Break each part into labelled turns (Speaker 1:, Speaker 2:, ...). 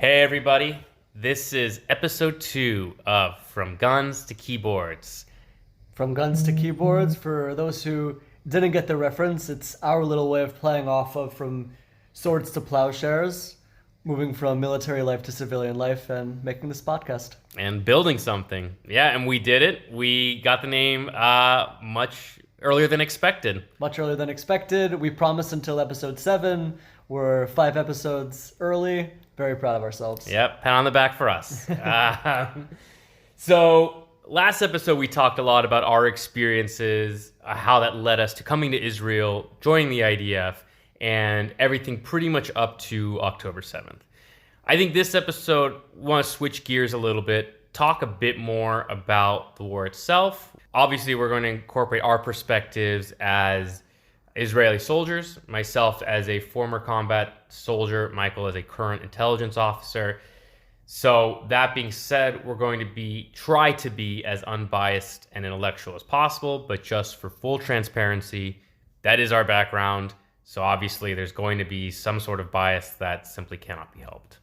Speaker 1: Hey everybody, this is episode 2 of From Guns to Keyboards.
Speaker 2: From guns to keyboards, for those who didn't get the reference, it's our little way of playing off of from swords to plowshares, moving from military life to civilian life, and making this podcast.
Speaker 1: And building something. Yeah, and we did it. We got the name much earlier than expected.
Speaker 2: Much earlier than expected. We promised until episode 7. We're 5 episodes early. Very proud of ourselves.
Speaker 1: Yep, pat on the back for us. So last episode we talked a lot about our experiences, how that led us to coming to Israel, joining the IDF, and everything pretty much up to October 7th. I think this episode, we want to switch gears a little bit, talk a bit more about the war itself. Obviously, we're going to incorporate our perspectives as Israeli soldiers, myself as a former combat soldier, Michael as a current intelligence officer. So that being said, we're going to try to be as unbiased and intellectual as possible, but just for full transparency, that is our background. So obviously there's going to be some sort of bias that simply cannot be helped.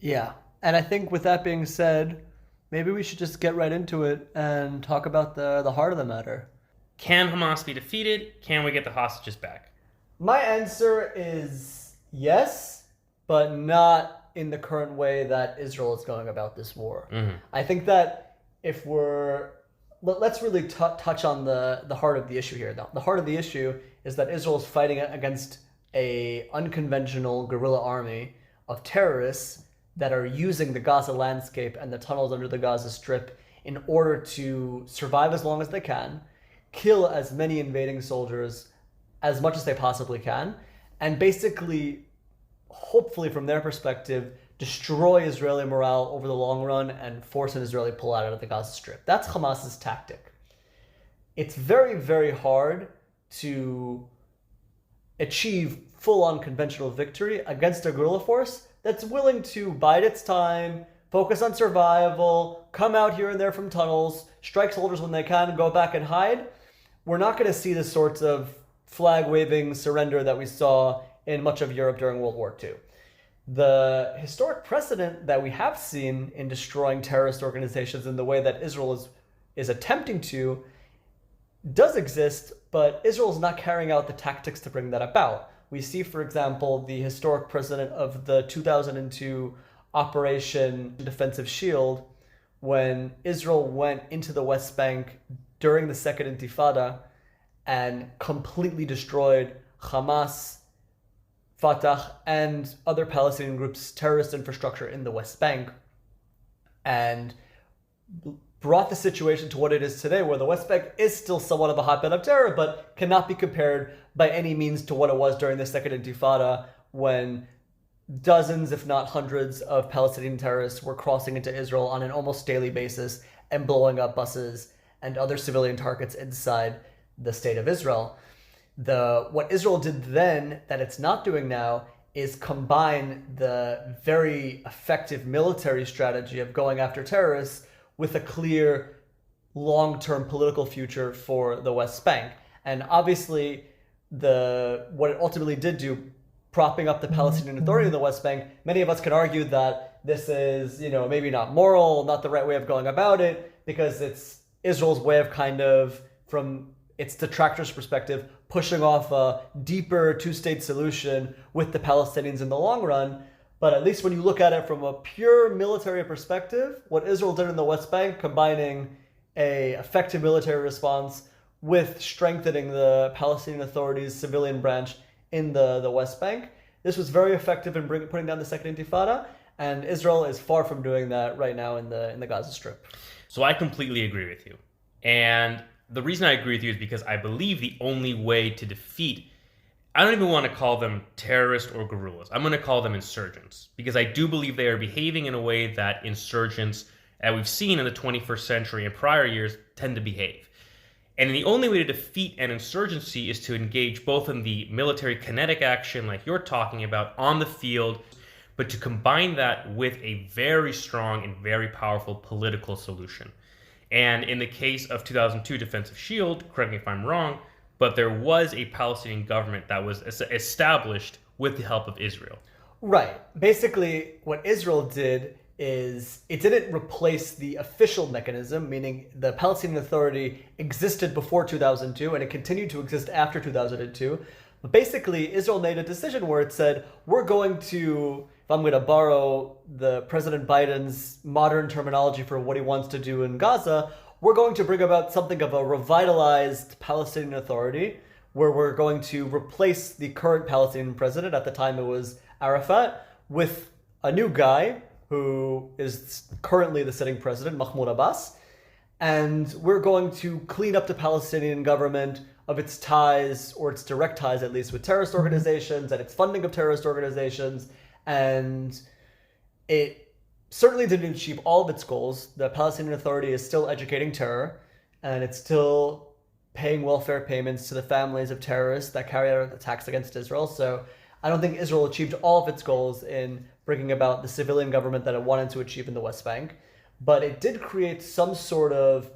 Speaker 2: Yeah, and I think with that being said, maybe we should just get right into it and talk about the heart of the matter.
Speaker 1: Can Hamas be defeated? Can we get the hostages back?
Speaker 2: My answer is yes, but not in the current way that Israel is going about this war.
Speaker 1: Mm-hmm.
Speaker 2: I think that if let's really touch on the heart of the issue here. The heart of the issue is that Israel is fighting against a unconventional guerrilla army of terrorists that are using the Gaza landscape and the tunnels under the Gaza Strip in order to survive as long as they can, kill as many invading soldiers as much as they possibly can, and basically, hopefully from their perspective, destroy Israeli morale over the long run and force an Israeli pullout out of the Gaza Strip. That's Hamas's tactic. It's very, very hard to achieve full-on conventional victory against a guerrilla force that's willing to bide its time, focus on survival, come out here and there from tunnels, strike soldiers when they can, go back and hide. We're not going to see the sorts of flag-waving surrender that we saw in much of Europe during World War II. The historic precedent that we have seen in destroying terrorist organizations in the way that Israel is attempting to does exist, but Israel is not carrying out the tactics to bring that about. We see, for example, the historic precedent of the 2002 Operation Defensive Shield, when Israel went into the West Bank during the Second Intifada and completely destroyed Hamas, Fatah, and other Palestinian groups' terrorist infrastructure in the West Bank, and brought the situation to what it is today, where the West Bank is still somewhat of a hotbed of terror, but cannot be compared by any means to what it was during the Second Intifada, when dozens, if not hundreds, of Palestinian terrorists were crossing into Israel on an almost daily basis and blowing up buses and other civilian targets inside the state of Israel. What Israel did then that it's not doing now is combine the very effective military strategy of going after terrorists with a clear long-term political future for the West Bank. And obviously, what it ultimately did do, propping up the Palestinian Authority in the West Bank, many of us can argue that this is, maybe not moral, not the right way of going about it, because it's Israel's way of kind of, from its detractors' perspective, pushing off a deeper two-state solution with the Palestinians in the long run. But at least when you look at it from a pure military perspective, what Israel did in the West Bank, combining a effective military response with strengthening the Palestinian Authority's civilian branch in the West Bank, this was very effective in putting down the Second Intifada, and Israel is far from doing that right now in the Gaza Strip.
Speaker 1: So I completely agree with you. And the reason I agree with you is because I believe the only way to defeat, I don't even want to call them terrorists or guerrillas. I'm going to call them insurgents, because I do believe they are behaving in a way that insurgents that we've seen in the 21st century and prior years tend to behave. And the only way to defeat an insurgency is to engage both in the military kinetic action like you're talking about on the field, but to combine that with a very strong and very powerful political solution. And in the case of 2002 Defensive Shield, correct me if I'm wrong, but there was a Palestinian government that was established with the help of Israel.
Speaker 2: Right. Basically, what Israel did is it didn't replace the official mechanism, meaning the Palestinian Authority existed before 2002 and it continued to exist after 2002. But basically, Israel made a decision where it said, we're going to, if I'm going to borrow the President Biden's modern terminology for what he wants to do in Gaza, we're going to bring about something of a revitalized Palestinian Authority, where we're going to replace the current Palestinian president, at the time it was Arafat, with a new guy who is currently the sitting president, Mahmoud Abbas. And we're going to clean up the Palestinian government of its ties, or its direct ties at least, with terrorist organizations and its funding of terrorist organizations. And it certainly didn't achieve all of its goals. The Palestinian Authority is still educating terror, and it's still paying welfare payments to the families of terrorists that carry out attacks against Israel. So I don't think Israel achieved all of its goals in bringing about the civilian government that it wanted to achieve in the West Bank. But it did create some sort of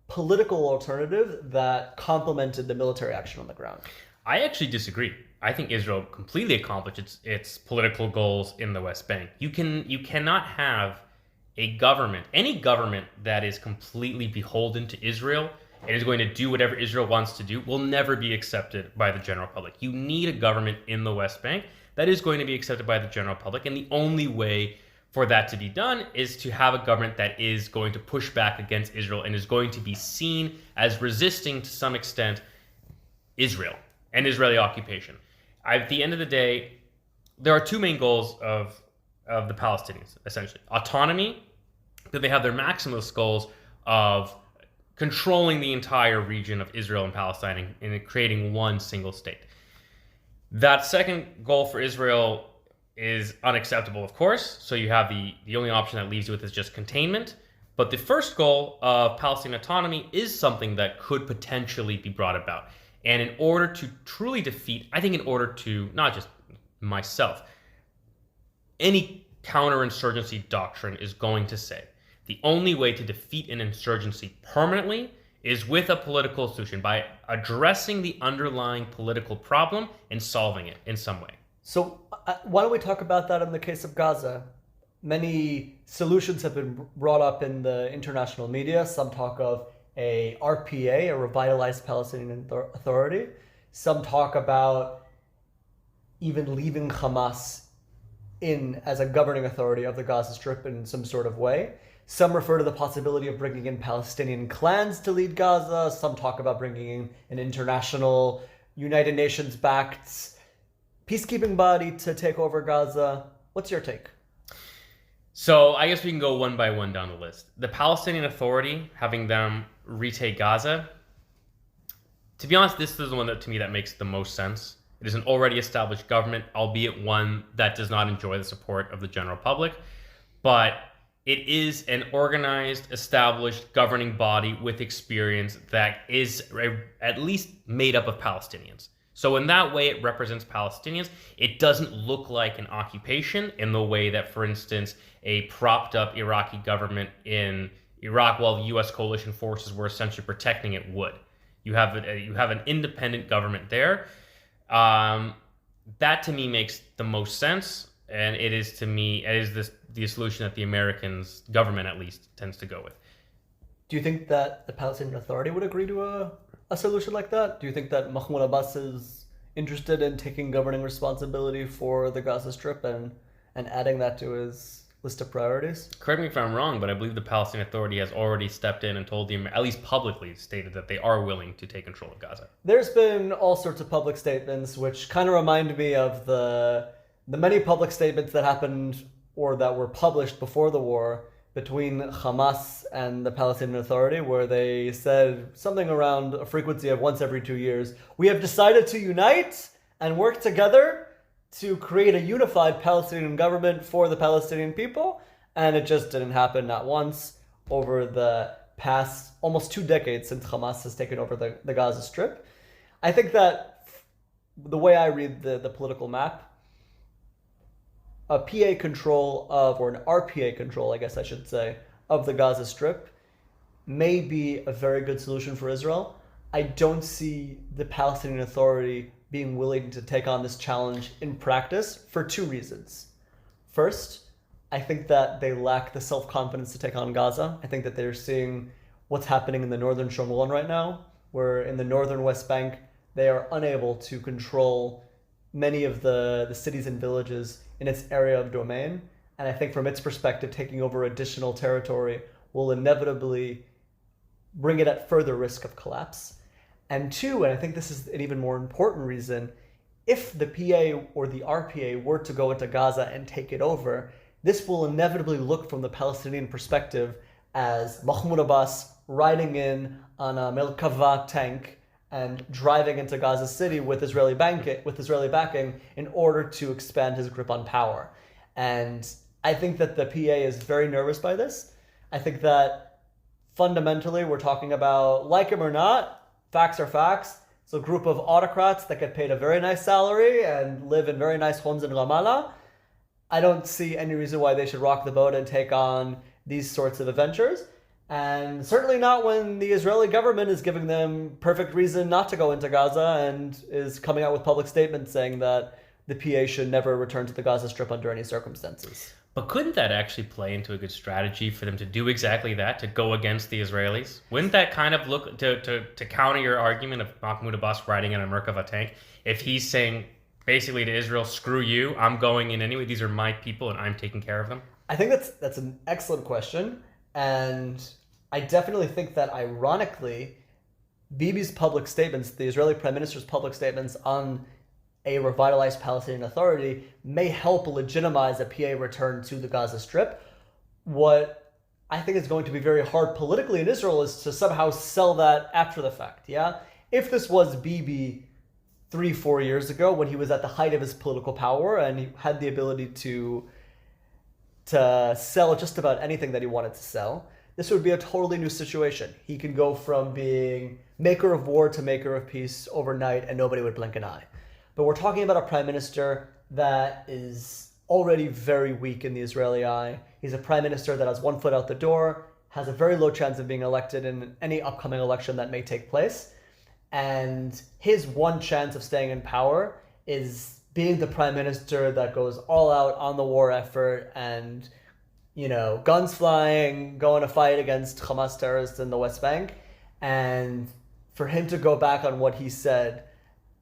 Speaker 2: political alternative that complemented the military action on the ground.
Speaker 1: I actually disagree. I think Israel completely accomplished its political goals in the West Bank. You cannot have a government, any government that is completely beholden to Israel and is going to do whatever Israel wants to do, will never be accepted by the general public. You need a government in the West Bank that is going to be accepted by the general public, and the only way for that to be done is to have a government that is going to push back against Israel and is going to be seen as resisting to some extent Israel and Israeli occupation. At the end of the day, there are two main goals of the Palestinians, essentially. Autonomy, that they have their maximalist goals of controlling the entire region of Israel and Palestine and creating one single state. That second goal for Israel is unacceptable, of course. So you have the only option that leaves you with is just containment. But the first goal of Palestinian autonomy is something that could potentially be brought about. And in order to truly defeat, I think in order to, not just myself, any counterinsurgency doctrine is going to say the only way to defeat an insurgency permanently is with a political solution, by addressing the underlying political problem and solving it in some way.
Speaker 2: So why don't we talk about that in the case of Gaza? Many solutions have been brought up in the international media. Some talk of a RPA, a revitalized Palestinian Authority. Some talk about even leaving Hamas in as a governing authority of the Gaza Strip in some sort of way. Some refer to the possibility of bringing in Palestinian clans to lead Gaza. Some talk about bringing in an international, United Nations-backed peacekeeping body to take over Gaza. What's your take?
Speaker 1: So I guess we can go one by one down the list. The Palestinian Authority, having them retake Gaza, to be honest, this is the one that to me that makes the most sense. It is an already established government, albeit one that does not enjoy the support of the general public, but it is an organized, established governing body with experience that is at least made up of Palestinians. So in that way, it represents Palestinians. It doesn't look like an occupation in the way that, for instance, a propped up Iraqi government in Iraq, while the U.S. coalition forces were essentially protecting it, would. You have an independent government there. That to me makes the most sense. And it is the solution that the Americans, government at least, tends to go with.
Speaker 2: Do you think that the Palestinian Authority would agree to a solution like that? Do you think that Mahmoud Abbas is interested in taking governing responsibility for the Gaza Strip and adding that to his list of priorities?
Speaker 1: Correct me if I'm wrong, but I believe the Palestinian Authority has already stepped in and told at least publicly stated that they are willing to take control of Gaza.
Speaker 2: There's been all sorts of public statements which kind of remind me of the many public statements that happened or that were published before the war between Hamas and the Palestinian Authority, where they said something around a frequency of once every 2 years, we have decided to unite and work together to create a unified Palestinian government for the Palestinian people. And it just didn't happen, not once, over the past almost 2 decades since Hamas has taken over the Gaza Strip. I think that the way I read the political map, a PA control of, or an RPA control, I guess I should say, of the Gaza Strip may be a very good solution for Israel. I don't see the Palestinian Authority being willing to take on this challenge in practice for 2 reasons. First, I think that they lack the self-confidence to take on Gaza. I think that they're seeing what's happening in the northern Shomron right now, where in the northern West Bank, they are unable to control many of the cities and villages in its area of domain. And I think from its perspective, taking over additional territory will inevitably bring it at further risk of collapse. And two, and I think this is an even more important reason, if the PA or the RPA were to go into Gaza and take it over, this will inevitably look from the Palestinian perspective as Mahmoud Abbas riding in on a Merkava tank and driving into Gaza City with Israeli backing in order to expand his grip on power. And I think that the PA is very nervous by this. I think that fundamentally we're talking about, like him or not, facts are facts. It's a group of autocrats that get paid a very nice salary and live in very nice homes in Ramallah. I don't see any reason why they should rock the boat and take on these sorts of adventures. And certainly not when the Israeli government is giving them perfect reason not to go into Gaza and is coming out with public statements saying that the PA should never return to the Gaza Strip under any circumstances.
Speaker 1: But couldn't that actually play into a good strategy for them to do exactly that, to go against the Israelis? Wouldn't that kind of look to counter your argument of Mahmoud Abbas riding in a Merkava tank? If he's saying basically to Israel, screw you, I'm going in anyway, these are my people and I'm taking care of them?
Speaker 2: I think that's an excellent question. And I definitely think that ironically, Bibi's public statements, the Israeli Prime Minister's public statements on a revitalized Palestinian Authority may help legitimize a PA return to the Gaza Strip. What I think is going to be very hard politically in Israel is to somehow sell that after the fact, yeah? If this was Bibi 3-4 years ago when he was at the height of his political power and he had the ability to sell just about anything that he wanted to sell, this would be a totally new situation. He can go from being maker of war to maker of peace overnight and nobody would blink an eye. But we're talking about a prime minister that is already very weak in the Israeli eye. He's a prime minister that has one foot out the door, has a very low chance of being elected in any upcoming election that may take place. And his one chance of staying in power is being the prime minister that goes all out on the war effort and, guns flying, going to fight against Hamas terrorists in the West Bank. And for him to go back on what he said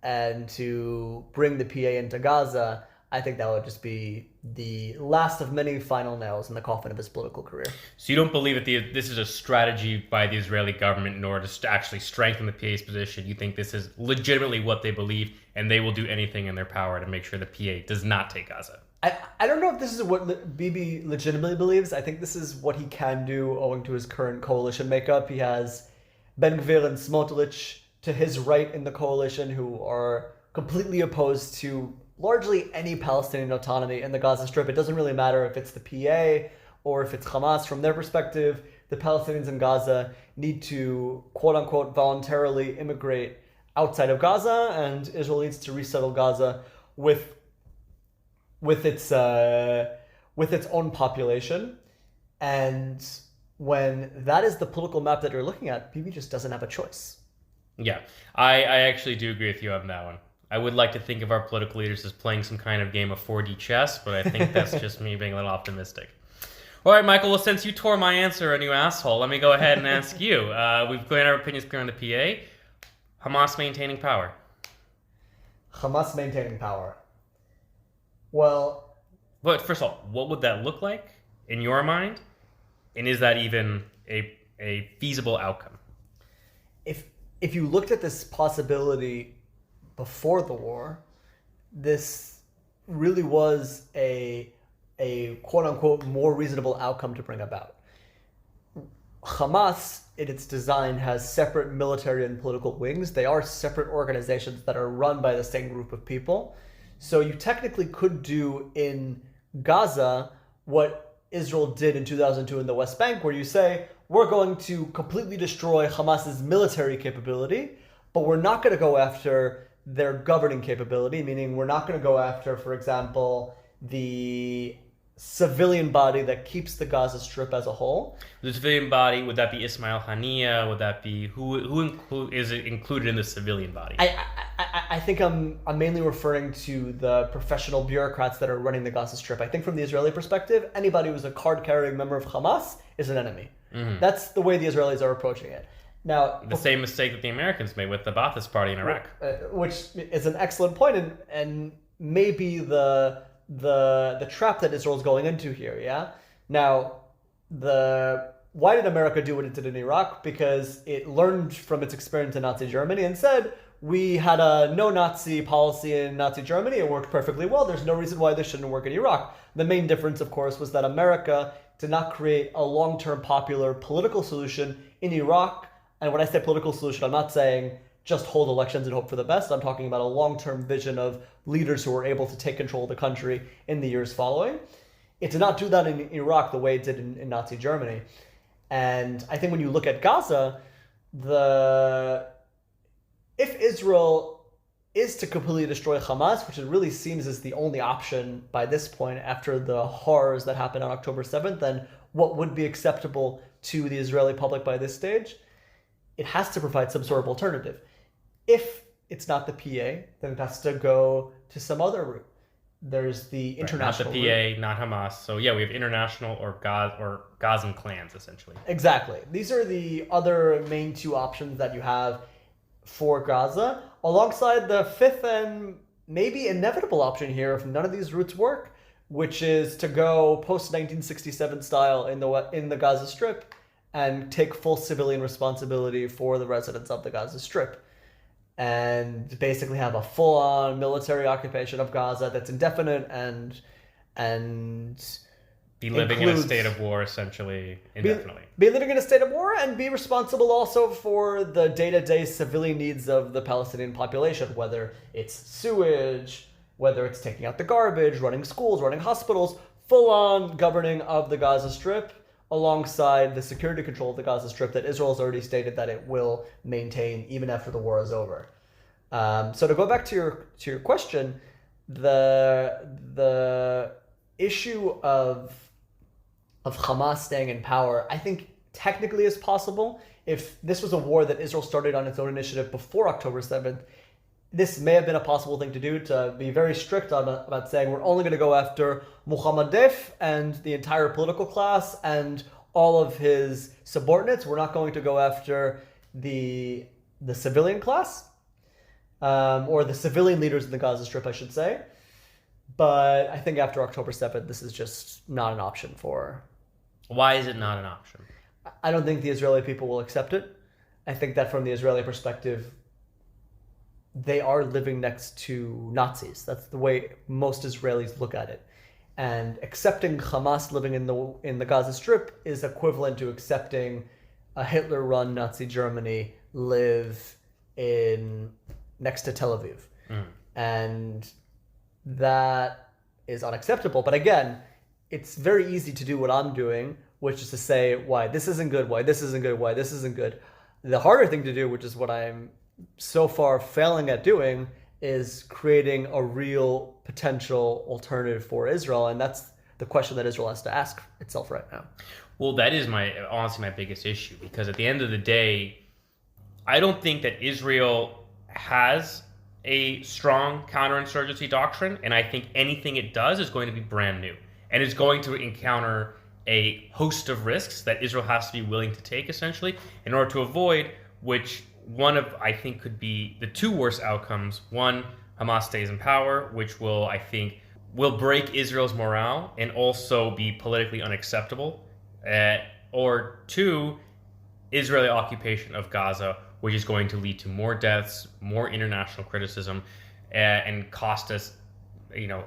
Speaker 2: and to bring the PA into Gaza, I think that would just be the last of many final nails in the coffin of his political career.
Speaker 1: So you don't believe that this is a strategy by the Israeli government in order to actually strengthen the PA's position? You think this is legitimately what they believe, and they will do anything in their power to make sure the PA does not take Gaza?
Speaker 2: I don't know if this is what Bibi legitimately believes. I think this is what he can do owing to his current coalition makeup. He has Ben Gvir and Smotrich to his right in the coalition who are completely opposed to largely any Palestinian autonomy in the Gaza Strip. It doesn't really matter if it's the PA or if it's Hamas. From their perspective, the Palestinians in Gaza need to, quote unquote, voluntarily immigrate outside of Gaza, and Israel needs to resettle Gaza with its own population. And when that is the political map that you're looking at, Bibi just doesn't have a choice.
Speaker 1: Yeah, I actually do agree with you on that one. I would like to think of our political leaders as playing some kind of game of 4D chess, but I think that's just me being a little optimistic. All right, Michael, well, since you tore my answer a new asshole, let me go ahead and ask you. We've got our opinions clear on the PA. Hamas maintaining power.
Speaker 2: Hamas maintaining power. Well...
Speaker 1: But first of all, what would that look like in your mind? And is that even a feasible outcome?
Speaker 2: If you looked at this possibility before the war, this really was a quote-unquote more reasonable outcome to bring about. Hamas, in its design, has separate military and political wings. They are separate organizations that are run by the same group of people. So you technically could do in Gaza what Israel did in 2002 in the West Bank, where you say, we're going to completely destroy Hamas's military capability, but we're not going to go after their governing capability, meaning we're not going to go after, for example, the civilian body that keeps the Gaza Strip as a whole.
Speaker 1: The civilian body, would that be Ismail Haniyeh? Would that be who is it included in the civilian body?
Speaker 2: I think I'm mainly referring to the professional bureaucrats that are running the Gaza Strip. I think from the Israeli perspective, anybody who's a card-carrying member of Hamas is an enemy. That's the way the Israelis are approaching it. Now,
Speaker 1: the same mistake that the Americans made with the Ba'athist Party in Iraq,
Speaker 2: which is an excellent point, and maybe the trap that Israel's going into here. Yeah. Now, why did America do what it did in Iraq? Because it learned from its experience in Nazi Germany and said, we had a no-Nazi policy in Nazi Germany. It worked perfectly well. There's no reason why this shouldn't work in Iraq. The main difference, of course, was that America did not create a long-term popular political solution in Iraq. And when I say political solution, I'm not saying just hold elections and hope for the best. I'm talking about a long-term vision of leaders who were able to take control of the country in the years following. It did not do that in Iraq the way it did in Nazi Germany. And I think when you look at Gaza, if Israel is to completely destroy Hamas, which it really seems is the only option by this point after the horrors that happened on October 7th, then what would be acceptable to the Israeli public by this stage? It has to provide some sort of alternative. If it's not the PA, then it has to go to some other route. There's the international
Speaker 1: route. Not the PA, not Hamas. So yeah, we have international or Gazan clans, essentially.
Speaker 2: Exactly. These are the other main two options that you have for Gaza, alongside the fifth and maybe inevitable option here if none of these routes work, which is to go post-1967 style in the Gaza Strip and take full civilian responsibility for the residents of the Gaza Strip and basically have a full-on military occupation of Gaza that's indefinite and
Speaker 1: be living in a state of war, essentially, indefinitely.
Speaker 2: Be living in a state of war and be responsible also for the day-to-day civilian needs of the Palestinian population, whether it's sewage, whether it's taking out the garbage, running schools, running hospitals, full-on governing of the Gaza Strip, alongside the security control of the Gaza Strip that Israel has already stated that it will maintain even after the war is over. So to go back to your question, the issue of Hamas staying in power, I think technically is possible. If this was a war that Israel started on its own initiative before October 7th, this may have been a possible thing to do, to be very strict about saying we're only going to go after Muhammad Def and the entire political class and all of his subordinates. We're not going to go after the civilian class, or the civilian leaders in the Gaza Strip, I should say. But I think after October 7th, this is just not an option for...
Speaker 1: Why is it not an option?
Speaker 2: I don't think the Israeli people will accept it. I think that from the Israeli perspective, they are living next to Nazis. That's the way most Israelis look at it. And accepting Hamas living in the Gaza Strip is equivalent to accepting a Hitler-run Nazi Germany live next to Tel Aviv. And that is unacceptable. But again, it's very easy to do what I'm doing, which is to say why this isn't good, why this isn't good, why this isn't good. The harder thing to do, which is what I'm so far failing at doing, is creating a real potential alternative for Israel. And that's the question that Israel has to ask itself right now.
Speaker 1: Well, that is honestly my biggest issue, because at the end of the day, I don't think that Israel has a strong counterinsurgency doctrine, and I think anything it does is going to be brand new, and it's going to encounter a host of risks that Israel has to be willing to take, essentially, in order to avoid, which one of, I think, could be the two worst outcomes. One, Hamas stays in power, which will break Israel's morale and also be politically unacceptable. Or two, Israeli occupation of Gaza, which is going to lead to more deaths, more international criticism, and cost us,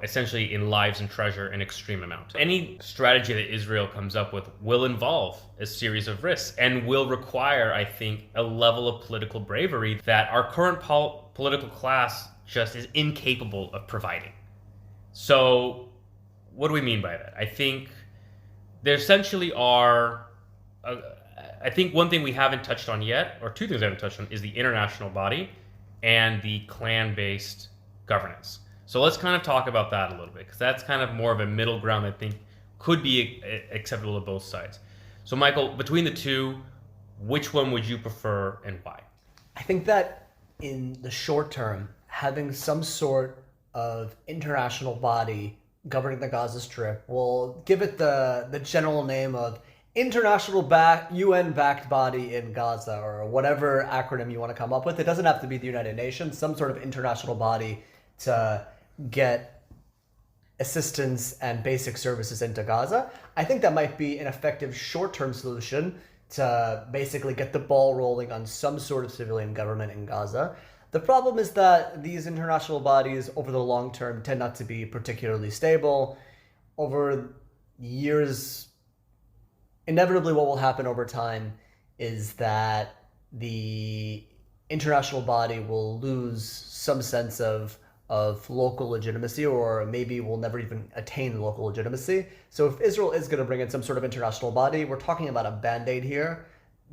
Speaker 1: essentially in lives and treasure, an extreme amount. Any strategy that Israel comes up with will involve a series of risks and will require, I think, a level of political bravery that our current political class just is incapable of providing. So what do we mean by that? I think there essentially are... I think one thing we haven't touched on yet, or two things I haven't touched on, is the international body and the clan-based governance. So let's kind of talk about that a little bit, because that's kind of more of a middle ground I think could be acceptable to both sides. So, Michael, between the two, which one would you prefer and why?
Speaker 2: I think that in the short term, having some sort of international body governing the Gaza Strip, will give it the general name of UN-backed body in Gaza, or whatever acronym you want to come up with. It doesn't have to be the United Nations, some sort of international body to get assistance and basic services into Gaza. I think that might be an effective short-term solution to basically get the ball rolling on some sort of civilian government in Gaza. The problem is that these international bodies over the long term tend not to be particularly stable. Over years, inevitably what will happen over time is that the international body will lose some sense of local legitimacy, or maybe will never even attain local legitimacy. So if Israel is going to bring in some sort of international body, we're talking about a band-aid here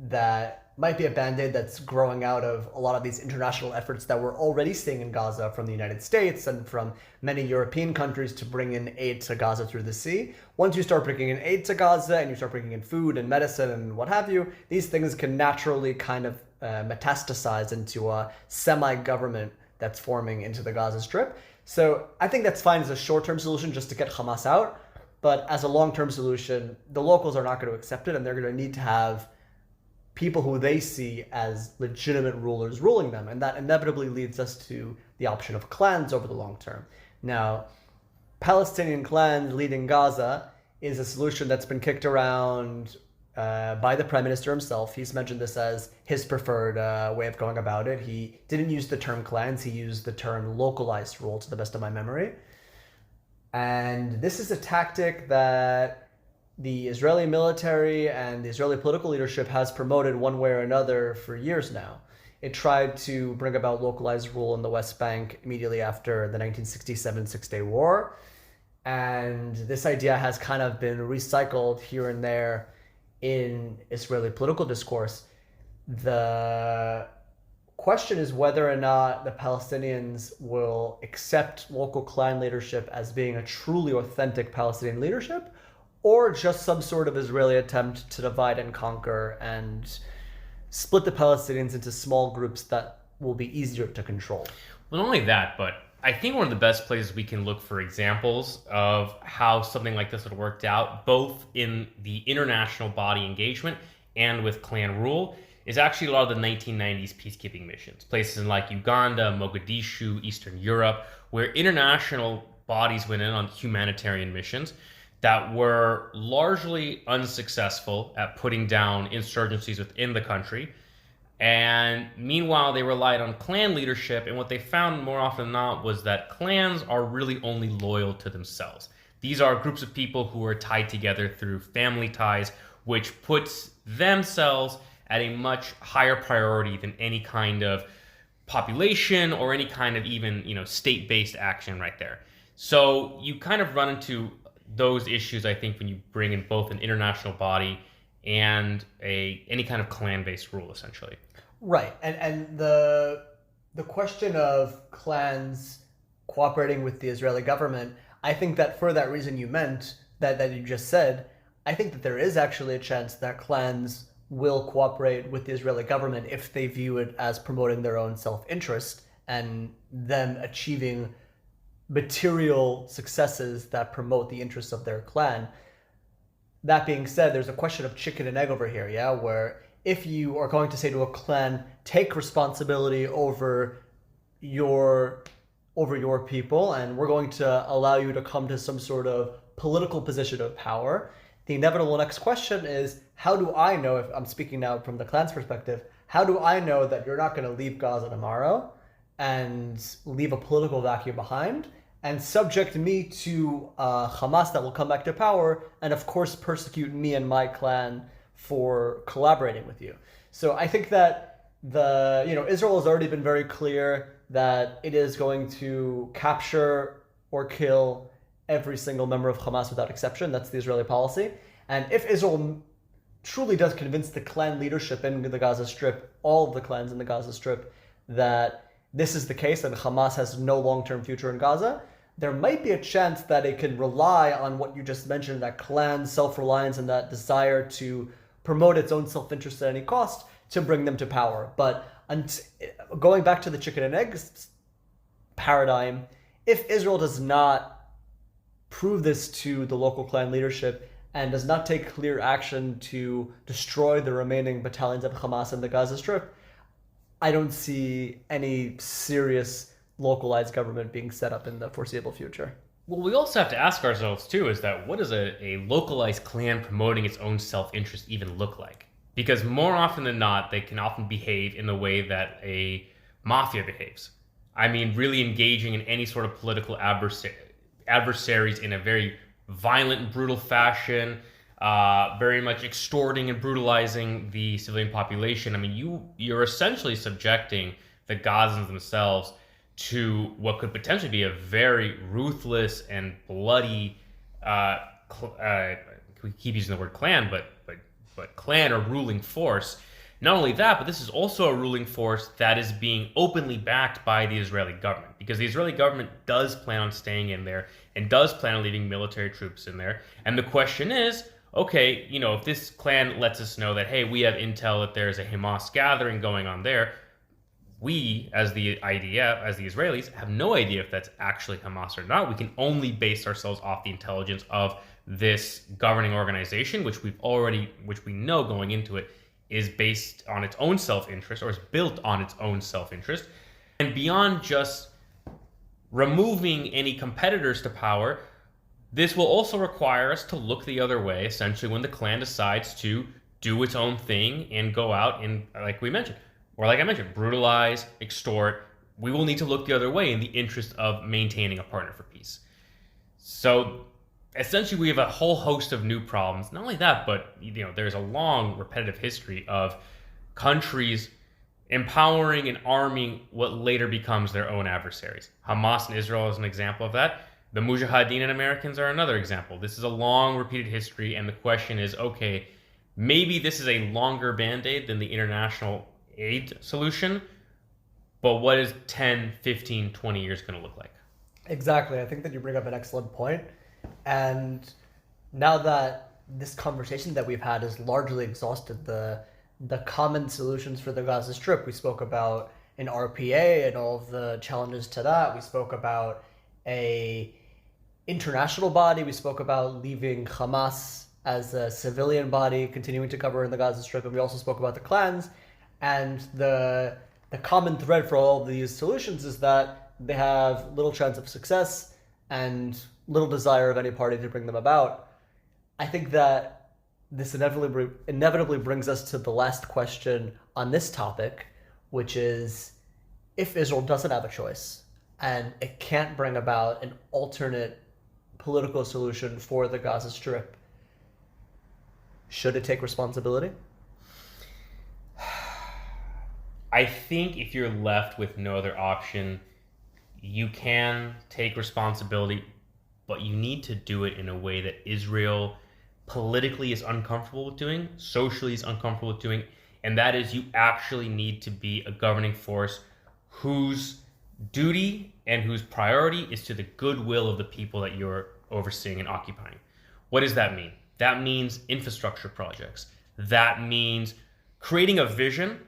Speaker 2: that might be a band-aid that's growing out of a lot of these international efforts that we're already seeing in Gaza from the United States and from many European countries to bring in aid to Gaza through the sea. Once you start bringing in aid to Gaza and you start bringing in food and medicine and what have you, these things can naturally kind of metastasize into a semi-government that's forming into the Gaza Strip. So I think that's fine as a short-term solution just to get Hamas out. But as a long-term solution, the locals are not going to accept it, and they're going to need to have people who they see as legitimate rulers ruling them. And that inevitably leads us to the option of clans over the long term. Now, Palestinian clans leading Gaza is a solution that's been kicked around by the prime minister himself. He's mentioned this as his preferred way of going about it. He didn't use the term clans, he used the term localized rule, to the best of my memory. And this is a tactic that the Israeli military and the Israeli political leadership has promoted one way or another for years now. It tried to bring about localized rule in the West Bank immediately after the 1967 Six-Day War. And this idea has kind of been recycled here and there in Israeli political discourse. The question is whether or not the Palestinians will accept local clan leadership as being a truly authentic Palestinian leadership, or just some sort of Israeli attempt to divide and conquer and split the Palestinians into small groups that will be easier to control.
Speaker 1: Well, not only that, but I think one of the best places we can look for examples of how something like this would have worked out, both in the international body engagement and with clan rule, is actually a lot of the 1990s peacekeeping missions. Places in like Uganda, Mogadishu, Eastern Europe, where international bodies went in on humanitarian missions that were largely unsuccessful at putting down insurgencies within the country. And meanwhile, they relied on clan leadership, and what they found more often than not was that clans are really only loyal to themselves. These are groups of people who are tied together through family ties, which puts themselves at a much higher priority than any kind of population or any kind of even, state-based action right there. So you kind of run into those issues, I think, when you bring in both an international body and any kind of clan-based rule, essentially.
Speaker 2: Right, and the question of clans cooperating with the Israeli government, I think that for that reason you meant, that you just said, I think that there is actually a chance that clans will cooperate with the Israeli government if they view it as promoting their own self-interest and them achieving material successes that promote the interests of their clan. That being said, there's a question of chicken and egg over here, yeah, where if you are going to say to a clan, take responsibility over your people, and we're going to allow you to come to some sort of political position of power, the inevitable next question is, how do I know, if I'm speaking now from the clan's perspective, how do I know that you're not going to leave Gaza tomorrow and leave a political vacuum behind and subject me to Hamas that will come back to power and of course persecute me and my clan for collaborating with you? So I think that Israel has already been very clear that it is going to capture or kill every single member of Hamas without exception. That's the Israeli policy. And if Israel truly does convince the clan leadership in the Gaza Strip, all of the clans in the Gaza Strip, that this is the case and Hamas has no long-term future in Gaza, there might be a chance that it can rely on what you just mentioned, that clan self-reliance and that desire to promote its own self-interest at any cost to bring them to power. But going back to the chicken and egg paradigm, if Israel does not prove this to the local clan leadership and does not take clear action to destroy the remaining battalions of Hamas in the Gaza Strip, I don't see any serious localized government being set up in the foreseeable future.
Speaker 1: Well, we also have to ask ourselves, too, is that what does a localized clan promoting its own self-interest even look like? Because more often than not, they can often behave in the way that a mafia behaves. I mean, really engaging in any sort of political adversaries in a very violent and brutal fashion, very much extorting and brutalizing the civilian population. I mean, you're essentially subjecting the Gazans themselves to what could potentially be a very ruthless and bloody, we keep using the word clan, but clan or ruling force. Not only that, but this is also a ruling force that is being openly backed by the Israeli government, because the Israeli government does plan on staying in there and does plan on leaving military troops in there. And the question is, okay, if this clan lets us know that, hey, we have intel that there's a Hamas gathering going on there, we, as the IDF, as the Israelis, have no idea if that's actually Hamas or not. We can only base ourselves off the intelligence of this governing organization, which we know going into it is based on its own self-interest, or is built on its own self-interest. And beyond just removing any competitors to power, this will also require us to look the other way, essentially, when the clan decides to do its own thing and go out and, like I mentioned, brutalize, extort. We will need to look the other way in the interest of maintaining a partner for peace. So essentially, we have a whole host of new problems. Not only that, but there's a long, repetitive history of countries empowering and arming what later becomes their own adversaries. Hamas and Israel is an example of that. The Mujahideen and Americans are another example. This is a long, repeated history, and the question is, okay, maybe this is a longer band-aid than the international aid solution, but what is 10, 15, 20 years going to look like?
Speaker 2: Exactly. I think that you bring up an excellent point. And now that this conversation that we've had has largely exhausted the common solutions for the Gaza Strip, we spoke about an RPA and all of the challenges to that. We spoke about a international body. We spoke about leaving Hamas as a civilian body, continuing to cover in the Gaza Strip. And we also spoke about the clans. And the common thread for all of these solutions is that they have little chance of success and little desire of any party to bring them about. I think that this inevitably brings us to the last question on this topic, which is, if Israel doesn't have a choice and it can't bring about an alternate political solution for the Gaza Strip, should it take responsibility?
Speaker 1: I think if you're left with no other option, you can take responsibility, but you need to do it in a way that Israel politically is uncomfortable with doing, socially is uncomfortable with doing, and that is, you actually need to be a governing force whose duty and whose priority is to the goodwill of the people that you're overseeing and occupying. What does that mean? That means infrastructure projects. That means creating a vision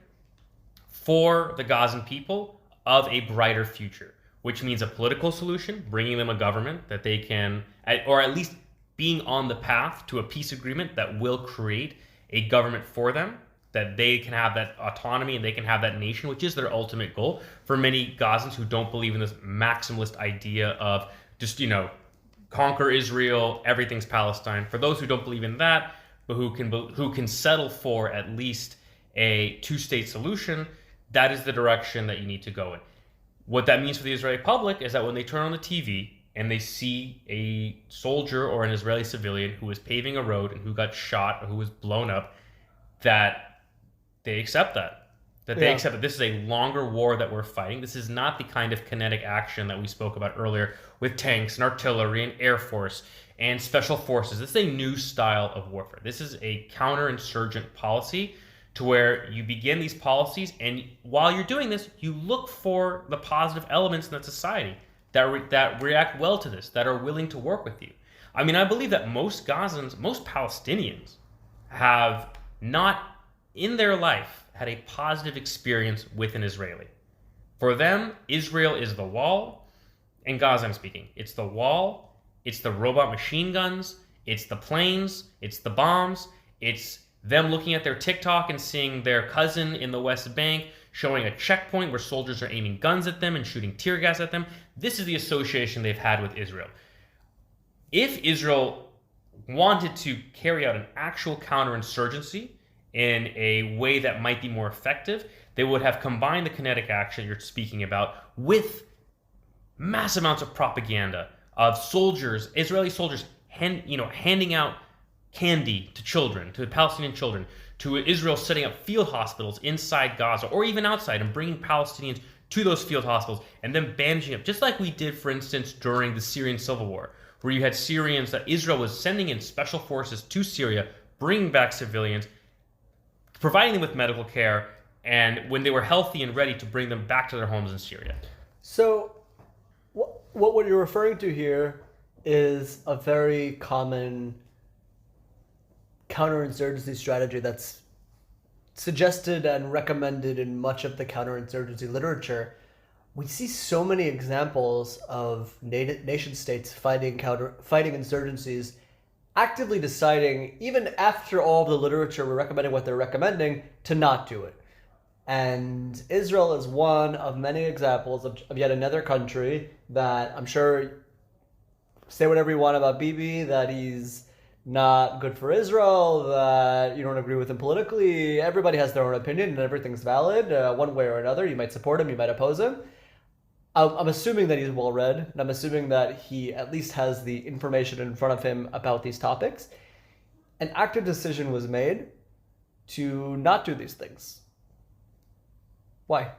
Speaker 1: for the Gazan people of a brighter future, which means a political solution, bringing them a government that they can, or at least being on the path to a peace agreement that will create a government for them, that they can have that autonomy and they can have that nation, which is their ultimate goal. For many Gazans who don't believe in this maximalist idea of just, conquer Israel, everything's Palestine. For those who don't believe in that, but who can settle for at least a two-state solution, that is the direction that you need to go in. What that means for the Israeli public is that when they turn on the TV and they see a soldier or an Israeli civilian who is paving a road and who got shot or who was blown up, that they accept that. They accept that this is a longer war that we're fighting. This is not the kind of kinetic action that we spoke about earlier with tanks and artillery and air force and special forces. This is a new style of warfare. This is a counterinsurgent policy, to where you begin these policies, and while you're doing this, you look for the positive elements in that society. that react well to this, that are willing to work with you. I mean, I believe that most Gazans, most Palestinians have not in their life had a positive experience with an Israeli. For them, Israel is the wall, and Gaza I'm speaking. It's the wall, it's the robot machine guns, it's the planes, it's the bombs, it's them looking at their TikTok and seeing their cousin in the West Bank showing a checkpoint where soldiers are aiming guns at them and shooting tear gas at them. This is the association they've had with Israel. If Israel wanted to carry out an actual counterinsurgency in a way that might be more effective, they would have combined the kinetic action you're speaking about with massive amounts of propaganda of soldiers, Israeli soldiers, handing out candy to children, to Palestinian children, to Israel setting up field hospitals inside Gaza or even outside and bringing Palestinians to those field hospitals and then bandaging up, just like we did, for instance, during the Syrian civil war, where you had Syrians that Israel was sending in special forces to Syria, bringing back civilians, providing them with medical care, and when they were healthy and ready to bring them back to their homes in Syria.
Speaker 2: So what you're referring to here is a very common counterinsurgency strategy that's suggested and recommended in much of the counterinsurgency literature. We see so many examples of nation states fighting insurgencies, actively deciding, even after all the literature we're recommending what they're recommending, to not do it. And Israel is one of many examples of yet another country that, I'm sure, say whatever you want about Bibi, that he's not good for Israel, that you don't agree with him politically. Everybody has their own opinion and everything's valid, one way or another. You might support him, you might oppose him. I'm assuming that he's well read, and I'm assuming that he at least has the information in front of him about these topics. An active decision was made to not do these things. Why?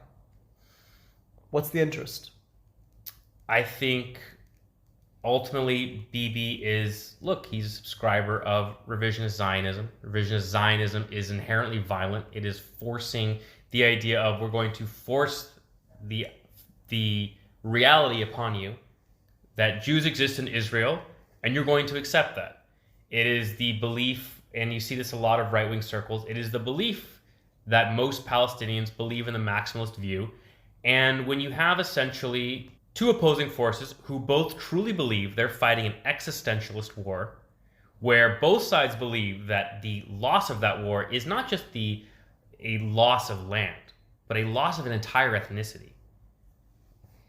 Speaker 2: What's the interest?
Speaker 1: I think ultimately Bibi is, he's a subscriber of revisionist Zionism. Revisionist Zionism is inherently violent. It is forcing the idea of we're going to force the reality upon you that Jews exist in Israel and you're going to accept that. It is the belief, and you see this in a lot of right-wing circles, it is the belief that most Palestinians believe in the maximalist view. And when you have essentially two opposing forces who both truly believe they're fighting an existentialist war, where both sides believe that the loss of that war is not just a loss of land, but a loss of an entire ethnicity.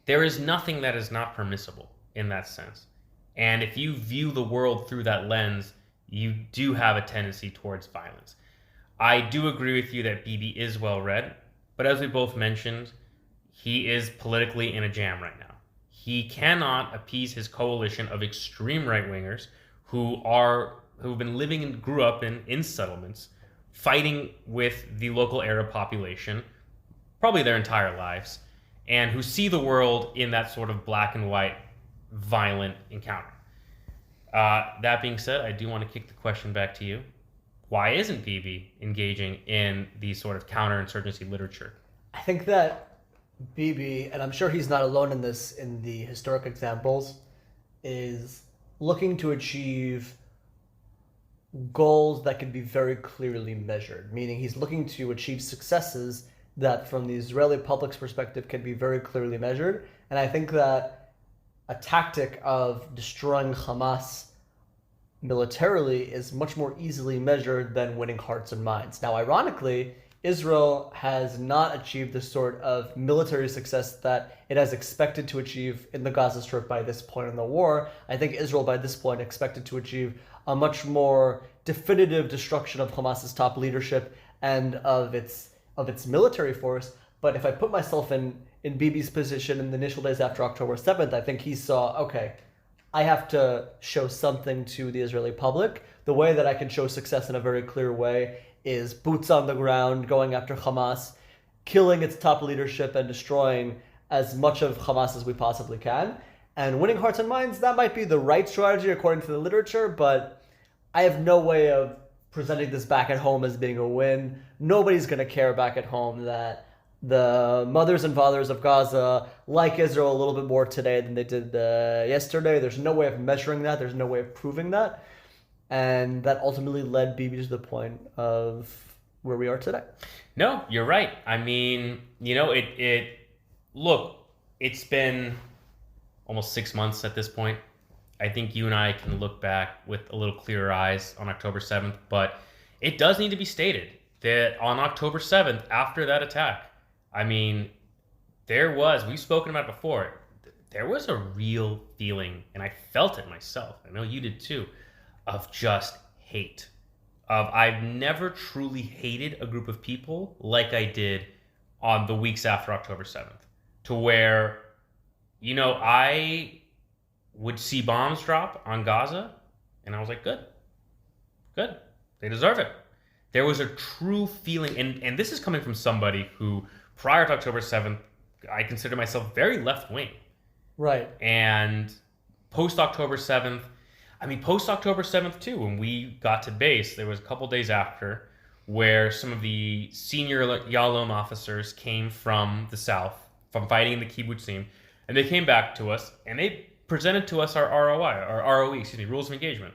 Speaker 1: There is nothing that is not permissible in that sense. And if you view the world through that lens, you do have a tendency towards violence. I do agree with you that Bibi is well read, but as we both mentioned, he is politically in a jam right now. He cannot appease his coalition of extreme right-wingers who've been living and grew up in settlements, fighting with the local Arab population, probably their entire lives, and who see the world in that sort of black and white, violent encounter. That being said, I do want to kick the question back to you. Why isn't Bibi engaging in the sort of counterinsurgency literature?
Speaker 2: I think that Bibi, and I'm sure he's not alone in this in the historic examples, is looking to achieve goals that can be very clearly measured, meaning he's looking to achieve successes that from the Israeli public's perspective can be very clearly measured. And I think that a tactic of destroying Hamas militarily is much more easily measured than winning hearts and minds. Now, ironically, Israel has not achieved the sort of military success that it has expected to achieve in the Gaza Strip by this point in the war. I think Israel by this point expected to achieve a much more definitive destruction of Hamas's top leadership and of its military force. But if I put myself in Bibi's position in the initial days after October 7th, I think he saw, okay, I have to show something to the Israeli public. The way that I can show success in a very clear way is boots on the ground, going after Hamas, killing its top leadership and destroying as much of Hamas as we possibly can. And winning hearts and minds, that might be the right strategy according to the literature, but I have no way of presenting this back at home as being a win. Nobody's going to care back at home that the mothers and fathers of Gaza like Israel a little bit more today than they did yesterday. There's no way of measuring that. There's no way of proving that. And that ultimately led Bibi to the point of where we are today.
Speaker 1: No, you're right. I mean, look, it's been almost 6 months at this point. I think you and I can look back with a little clearer eyes on October 7th, but it does need to be stated that on October 7th, after that attack, I mean, we've spoken about it before, there was a real feeling, and I felt it myself, I know you did too, of just hate. I've never truly hated a group of people like I did on the weeks after October 7th, to where, I would see bombs drop on Gaza, and I was like, good, they deserve it. There was a true feeling, and this is coming from somebody who, prior to October 7th, I consider myself very left-wing.
Speaker 2: Right.
Speaker 1: And post-October 7th, post-October 7th too, when we got to base, there was a couple days after where some of the senior Yalom officers came from the south, from fighting in the kibbutzim, and they came back to us, and they presented to us our ROE, rules of engagement,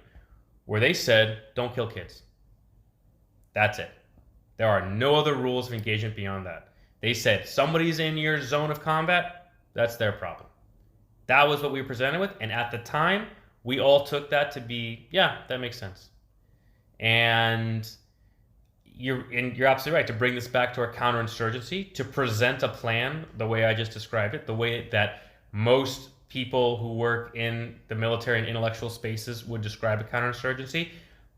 Speaker 1: where they said, don't kill kids. That's it. There are no other rules of engagement beyond that. They said, somebody's in your zone of combat, that's their problem. That was what we were presented with, and at the time, we all took that to be, yeah, that makes sense. And you're absolutely right to bring this back to our counterinsurgency, to present a plan the way I just described it, the way that most people who work in the military and intellectual spaces would describe a counterinsurgency,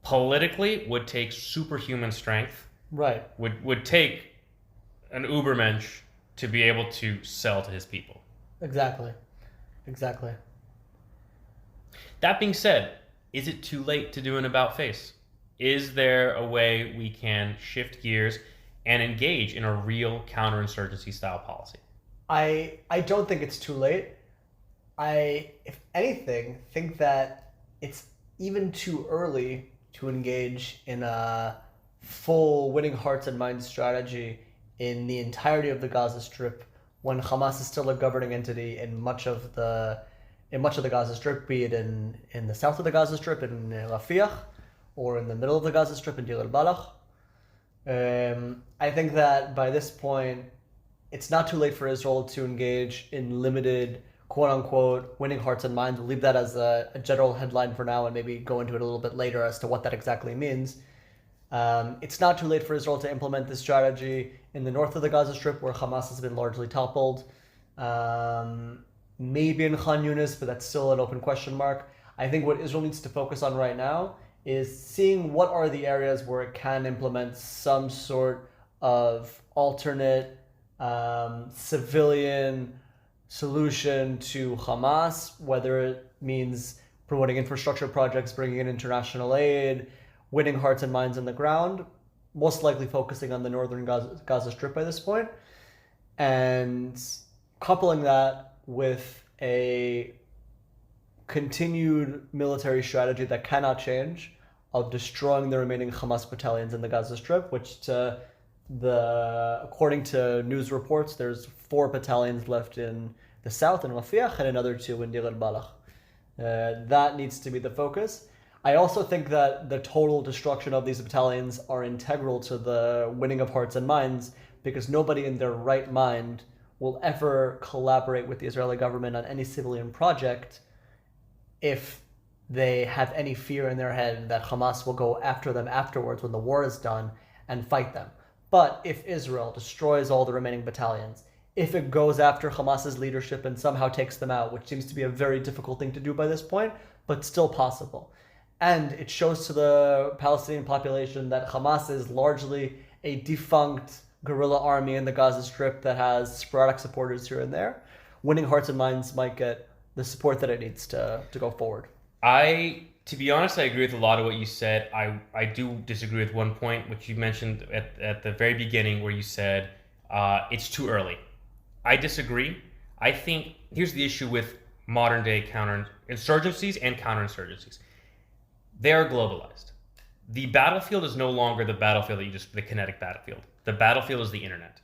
Speaker 1: politically would take superhuman strength.
Speaker 2: Right.
Speaker 1: Would take an Ubermensch to be able to sell to his people.
Speaker 2: Exactly.
Speaker 1: That being said, is it too late to do an about face? Is there a way we can shift gears and engage in a real counterinsurgency style policy?
Speaker 2: I don't think it's too late. I, if anything, think that it's even too early to engage in a full winning hearts and minds strategy in the entirety of the Gaza Strip when Hamas is still a governing entity in much of the Gaza Strip, be it in the south of the Gaza Strip in Rafah, or in the middle of the Gaza Strip in Deir al-Balah. I think that by this point, it's not too late for Israel to engage in limited, quote-unquote, winning hearts and minds. We'll leave that as a general headline for now and maybe go into it a little bit later as to what that exactly means. It's not too late for Israel to implement this strategy in the north of the Gaza Strip, where Hamas has been largely toppled. Maybe in Khan Yunis, but that's still an open question mark. I think what Israel needs to focus on right now is seeing what are the areas where it can implement some sort of alternate civilian solution to Hamas, whether it means promoting infrastructure projects, bringing in international aid, winning hearts and minds on the ground, most likely focusing on the northern Gaza Strip by this point, and coupling that with a continued military strategy that cannot change of destroying the remaining Hamas battalions in the Gaza Strip, which according to news reports, there's 4 battalions left in the south in Rafah and another 2 in Deir al-Balah. That needs to be the focus. I also think that the total destruction of these battalions are integral to the winning of hearts and minds, because nobody in their right mind will ever collaborate with the Israeli government on any civilian project if they have any fear in their head that Hamas will go after them afterwards when the war is done and fight them. But if Israel destroys all the remaining battalions, if it goes after Hamas's leadership and somehow takes them out, which seems to be a very difficult thing to do by this point, but still possible, and it shows to the Palestinian population that Hamas is largely a defunct guerrilla army in the Gaza Strip that has sporadic supporters here and there, winning hearts and minds might get the support that it needs to go forward.
Speaker 1: To be honest, I agree with a lot of what you said. I do disagree with one point, which you mentioned at the very beginning, where you said it's too early. I disagree. I think here's the issue with modern day counterinsurgencies and counterinsurgencies. They are globalized. The battlefield is no longer the battlefield the kinetic battlefield. The battlefield is the internet.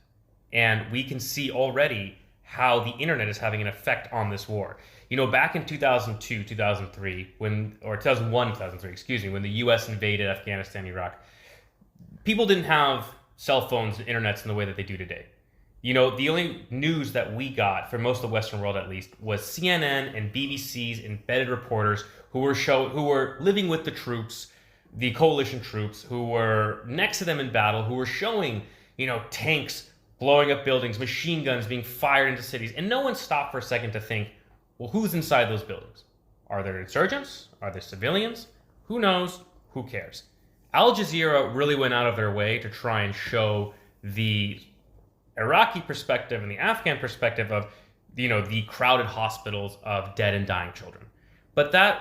Speaker 1: And we can see already how the internet is having an effect on this war. Back in 2002, 2003, or 2001, 2003, excuse me, when the U.S. invaded Afghanistan, Iraq, people didn't have cell phones and internets in the way that they do today. The only news that we got, for most of the Western world at least, was CNN and BBC's embedded reporters who were living with the troops, the coalition troops, who were next to them in battle, who were showing, tanks blowing up buildings, machine guns being fired into cities. And no one stopped for a second to think, well, who's inside those buildings? Are there insurgents? Are there civilians? Who knows? Who cares? Al Jazeera really went out of their way to try and show the Iraqi perspective and the Afghan perspective of, the crowded hospitals of dead and dying children. But the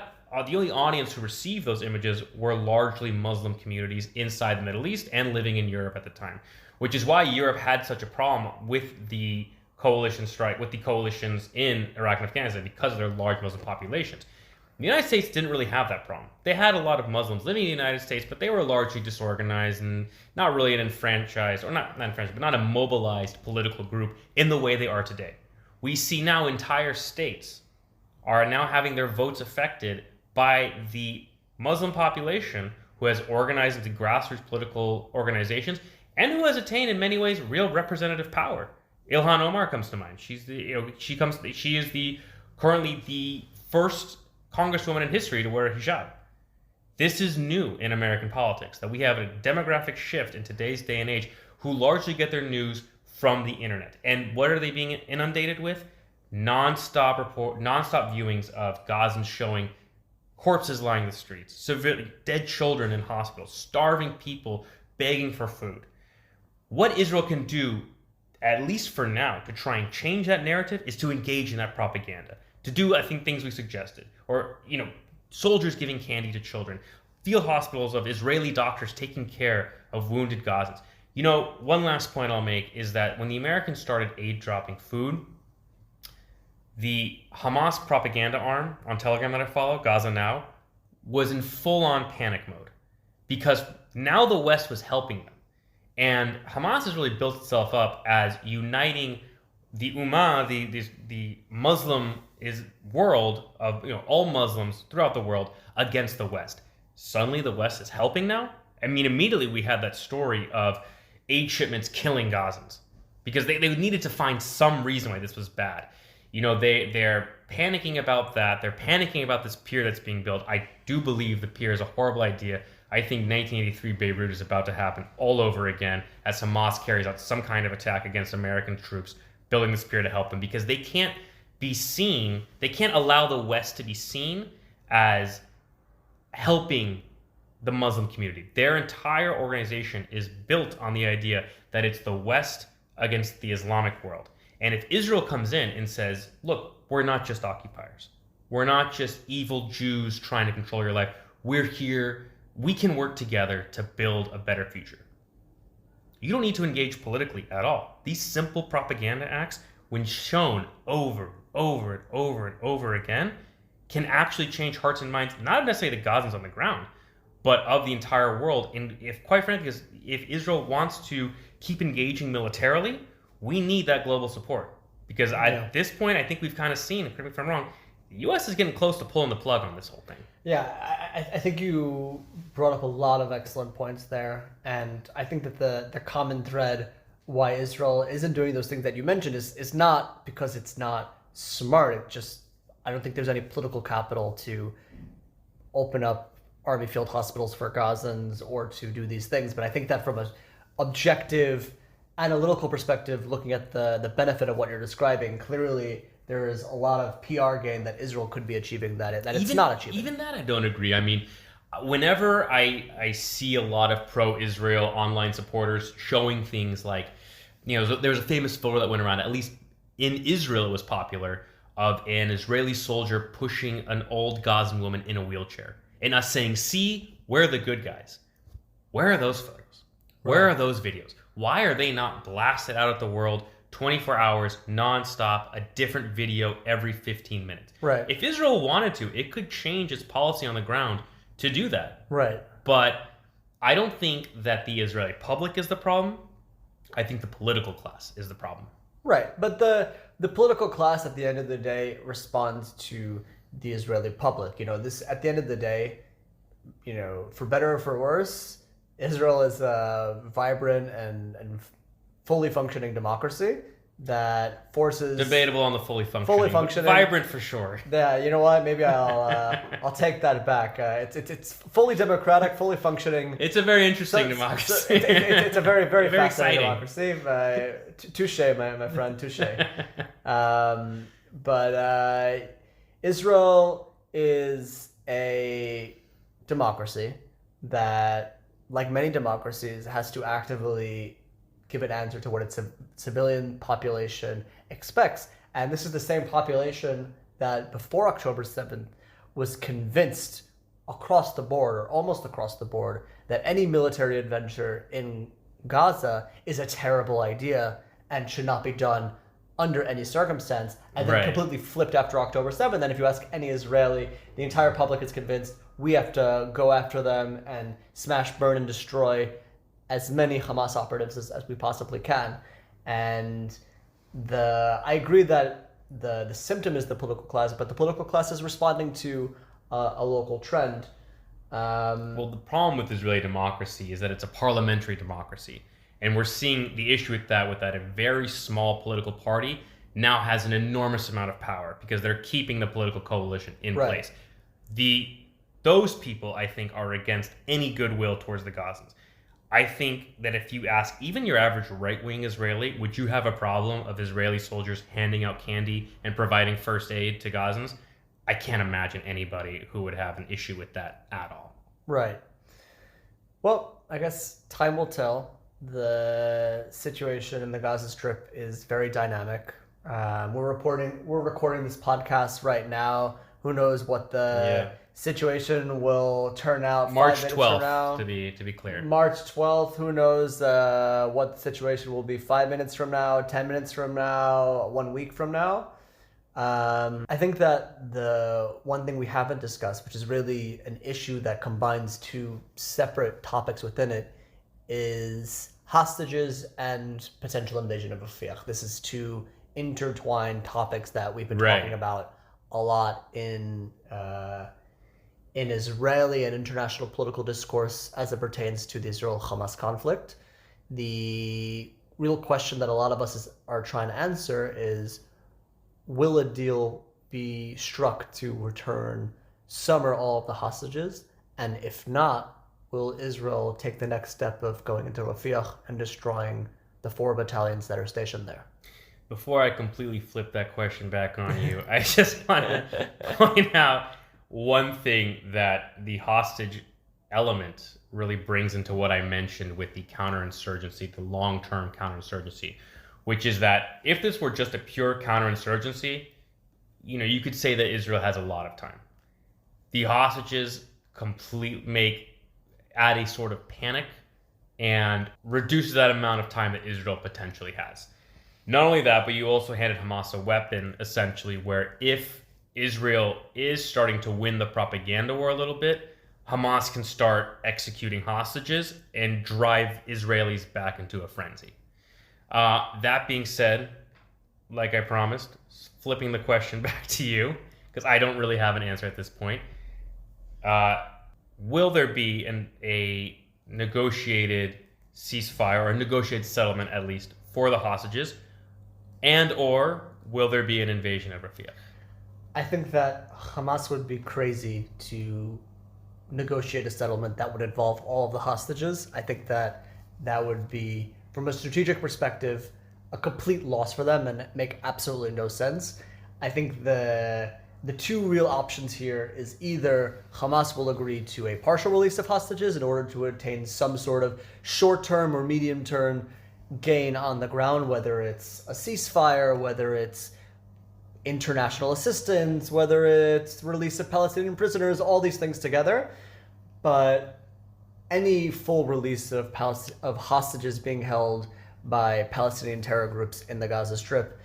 Speaker 1: only audience who received those images were largely Muslim communities inside the Middle East and living in Europe at the time, which is why Europe had such a problem with the coalitions in Iraq and Afghanistan, because of their large Muslim populations. The United States didn't really have that problem. They had a lot of Muslims living in the United States, but they were largely disorganized and not really an enfranchised, or not enfranchised, but not a mobilized political group in the way they are today. We see now entire states are now having their votes affected by the Muslim population who has organized into grassroots political organizations and who has attained in many ways real representative power. Ilhan Omar comes to mind. She is currently the first congresswoman in history to wear a hijab. This is new in American politics, that we have a demographic shift in today's day and age who largely get their news from the internet. And what are they being inundated with? Non-stop viewings of Gazans showing corpses lying in the streets, dead children in hospitals, starving people begging for food. What Israel can do, at least for now, to try and change that narrative is to engage in that propaganda. To do, I think, things we suggested. Or, soldiers giving candy to children. Field hospitals of Israeli doctors taking care of wounded Gazans. One last point I'll make is that when the Americans started aid dropping food, the Hamas propaganda arm on Telegram that I follow, Gaza Now, was in full-on panic mode. Because now the West was helping them. And Hamas has really built itself up as uniting the Ummah, the Muslim world of all Muslims throughout the world against the West. Suddenly the West is helping now? I mean, immediately we had that story of aid shipments killing Gazans because they needed to find some reason why this was bad. They're panicking about that. They're panicking about this pier that's being built. I do believe the pier is a horrible idea. I think 1983 Beirut is about to happen all over again as Hamas carries out some kind of attack against American troops building this pier to help them, because they can't allow the West to be seen as helping the Muslim community. Their entire organization is built on the idea that it's the West against the Islamic world. And if Israel comes in and says, look, we're not just occupiers. We're not just evil Jews trying to control your life. We're here. We can work together to build a better future. You don't need to engage politically at all. These simple propaganda acts, when shown over and over again, can actually change hearts and minds, not necessarily the Gazans on the ground, but of the entire world. And quite frankly, if Israel wants to keep engaging militarily, we need that global support. Because at this point, I think we've kind of seen, correct me if I'm wrong, the U.S. is getting close to pulling the plug on this whole thing.
Speaker 2: Yeah, I think you brought up a lot of excellent points there. And I think that the common thread why Israel isn't doing those things that you mentioned is not because it's not smart. I don't think there's any political capital to open up army field hospitals for Gazans or to do these things. But I think that from an objective, analytical perspective, looking at the benefit of what you're describing, clearly there is a lot of PR gain that Israel could be achieving that it's not achieving. Even
Speaker 1: that I don't agree. I mean, whenever I see a lot of pro-Israel online supporters showing things like, there was a famous photo that went around, at least in Israel it was popular, of an Israeli soldier pushing an old Gazan woman in a wheelchair. And us saying, see, we're the good guys. Where are those photos? Where are those videos? Why are they not blasted out at the world 24 hours, nonstop, a different video every 15 minutes?
Speaker 2: Right.
Speaker 1: If Israel wanted to, it could change its policy on the ground to do that.
Speaker 2: Right.
Speaker 1: But I don't think that the Israeli public is the problem. I think the political class is the problem.
Speaker 2: Right, but the political class at the end of the day responds to the Israeli public. This at the end of the day, for better or for worse, Israel is a vibrant and fully functioning democracy that forces
Speaker 1: Debatable on the fully functioning. Vibrant for sure.
Speaker 2: Yeah, you know what? Maybe I'll take that back. It's fully democratic, fully functioning.
Speaker 1: It's a very interesting democracy.
Speaker 2: It's a very very fascinating
Speaker 1: exciting
Speaker 2: democracy. Touche, my friend, touche. But Israel is a democracy that, like many democracies, has to actively give an answer to what its civilian population expects. And this is the same population that before October 7th was convinced across the board, or almost across the board, that any military adventure in Gaza is a terrible idea and should not be done under any circumstance, and then completely flipped after October 7th. And if you ask any Israeli, the entire public is convinced we have to go after them and smash, burn, and destroy as many Hamas operatives as we possibly can. And I agree that the symptom is the political class, but the political class is responding to a local trend.
Speaker 1: Well, the problem with Israeli democracy is that it's a parliamentary democracy. And we're seeing the issue with that a very small political party now has an enormous amount of power because they're keeping the political coalition in place. Those people, I think, are against any goodwill towards the Gazans. I think that if you ask even your average right-wing Israeli, would you have a problem of Israeli soldiers handing out candy and providing first aid to Gazans? I can't imagine anybody who would have an issue with that at all.
Speaker 2: Right. Well, I guess time will tell. The situation in the Gaza Strip is very dynamic. We're recording this podcast right now. Who knows what the situation will turn out
Speaker 1: March
Speaker 2: 5 minutes from now.
Speaker 1: 12th, to be clear.
Speaker 2: March 12th, who knows what the situation will be 5 minutes from now, 10 minutes from now, 1 week from now. I think that the one thing we haven't discussed, which is really an issue that combines two separate topics within it, is hostages and potential invasion of Rafiq. This is two intertwined topics that we've been talking about a lot in Israeli and international political discourse as it pertains to the Israel-Hamas conflict. The real question that a lot of us are trying to answer is, will a deal be struck to return some or all of the hostages? And if not, will Israel take the next step of going into Rafiq and destroying the 4 battalions that are stationed there?
Speaker 1: Before I completely flip that question back on you, I just want to point out one thing that the hostage element really brings into what I mentioned with the counterinsurgency, the long-term counterinsurgency, which is that if this were just a pure counterinsurgency, you could say that Israel has a lot of time. The hostages add a sort of panic and reduces that amount of time that Israel potentially has. Not only that, but you also handed Hamas a weapon, essentially, where if Israel is starting to win the propaganda war a little bit, Hamas can start executing hostages and drive Israelis back into a frenzy. That being said, like I promised, flipping the question back to you, because I don't really have an answer at this point. Will there be a negotiated ceasefire, or a negotiated settlement at least, for the hostages? And or will there be an invasion of Rafiq?
Speaker 2: I think that Hamas would be crazy to negotiate a settlement that would involve all of the hostages. I think that would be, from a strategic perspective, a complete loss for them and make absolutely no sense. I think the two real options here is either Hamas will agree to a partial release of hostages in order to attain some sort of short-term or medium-term gain on the ground, whether it's a ceasefire, whether it's international assistance, whether it's release of Palestinian prisoners, all these things together. But any full release of hostages being held by Palestinian terror groups in the Gaza Strip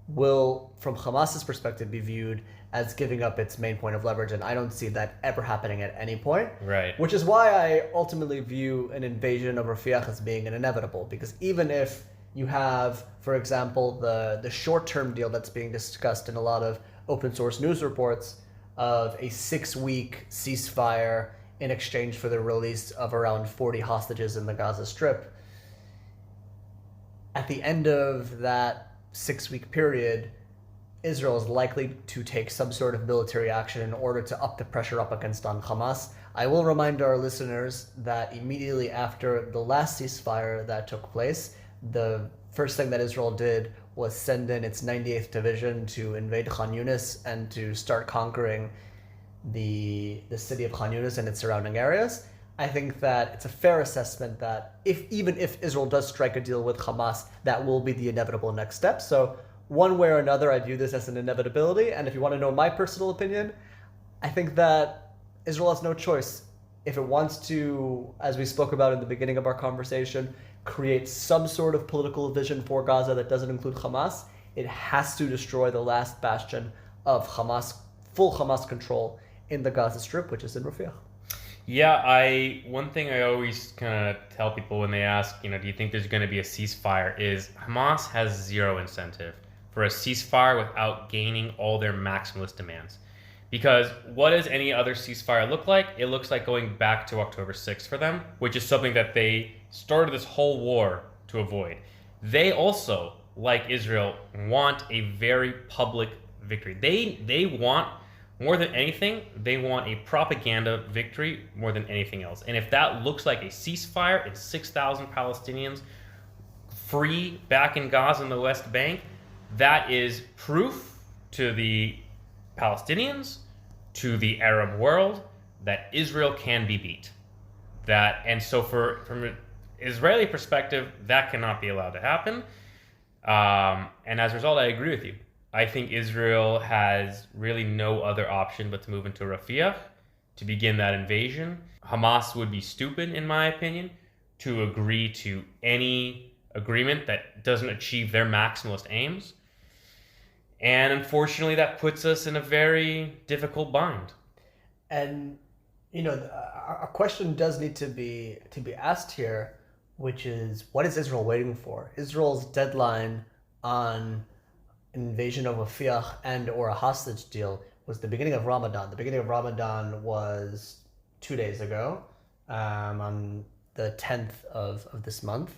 Speaker 2: will, from Hamas's perspective, be viewed as giving up its main point of leverage, and I don't see that ever happening at any point.
Speaker 1: Right.
Speaker 2: Which is why I ultimately view an invasion of Rafah as being an inevitable, because even if you have, for example, the short-term deal that's being discussed in a lot of open source news reports of a 6-week ceasefire in exchange for the release of around 40 hostages in the Gaza Strip, at the end of that 6-week period, Israel is likely to take some sort of military action in order to up the pressure up against on Hamas. I will remind our listeners that immediately after the last ceasefire that took place, the first thing that Israel did was send in its 98th Division to invade Khan Yunis and to start conquering the city of Khan Yunis and its surrounding areas. I think that it's a fair assessment that even if Israel does strike a deal with Hamas, that will be the inevitable next step. So one way or another, I view this as an inevitability. And if you want to know my personal opinion, I think that Israel has no choice. If it wants to, as we spoke about in the beginning of our conversation, create some sort of political vision for Gaza that doesn't include Hamas, it has to destroy the last bastion of Hamas, full Hamas control in the Gaza Strip, which is in Rafah.
Speaker 1: Yeah, one thing I always kind of tell people when they ask, do you think there's going to be a ceasefire, is Hamas has zero incentive for a ceasefire without gaining all their maximalist demands. Because what does any other ceasefire look like? It looks like going back to October 6th for them, which is something that they started this whole war to avoid. They also, like Israel, want a very public victory. They want, more than anything, they want a propaganda victory more than anything else. And if that looks like a ceasefire and 6,000 Palestinians free back in Gaza and the West Bank, that is proof to the Palestinians, to the Arab world, that Israel can be beat. And so from an Israeli perspective, that cannot be allowed to happen. And as a result, I agree with you. I think Israel has really no other option but to move into Rafah to begin that invasion. Hamas would be stupid, in my opinion, to agree to any agreement that doesn't achieve their maximalist aims. And unfortunately, that puts us in a very difficult bind.
Speaker 2: And, a question does need to be asked here, which is, what is Israel waiting for? Israel's deadline on invasion of Rafah and or a hostage deal was the beginning of Ramadan. The beginning of Ramadan was 2 days ago, on the 10th of this month.